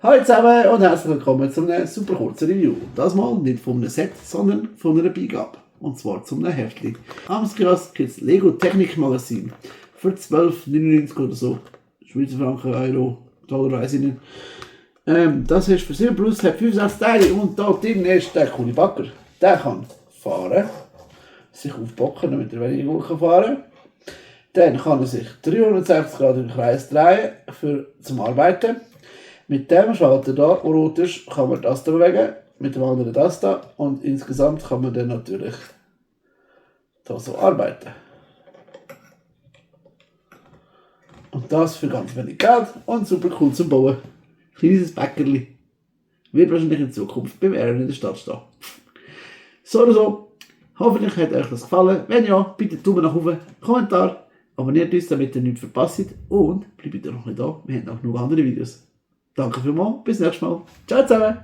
Hallo zusammen und herzlich willkommen zu einem super kurzen Review. Das mal nicht von einem Set, sondern von einer Beigabe. Und zwar zu einem Heftchen. Am Kiosk gibt es Lego Technik Magazin. Für 12,99 oder so. Schweizer Franken, Euro, Dollar, weiss ich nicht. Das ist für 7 Plus, hat 65 Teile und da drin ist der coole Bagger. Der kann fahren, sich aufbocken, damit er weniger gut fahren kann. Dann kann er sich 360 Grad im Kreis drehen zum Arbeiten. Mit dem Schalter hier, der rot ist, kann man das hier bewegen, mit dem anderen das hier und insgesamt kann man dann natürlich hier so arbeiten. Und das für ganz wenig Geld und super cool zum Bauen. Kleines Bäckerli. Wird wahrscheinlich in Zukunft beim Aaron in der Stadt stehen. So oder so, hoffentlich hat euch das gefallen. Wenn ja, bitte Daumen nach oben, Kommentar, abonniert uns, damit ihr nichts verpasst und bleibt ihr noch nicht da, wir haben noch genug andere Videos. Danke vielmals, bis nächstes Mal. Ciao zusammen!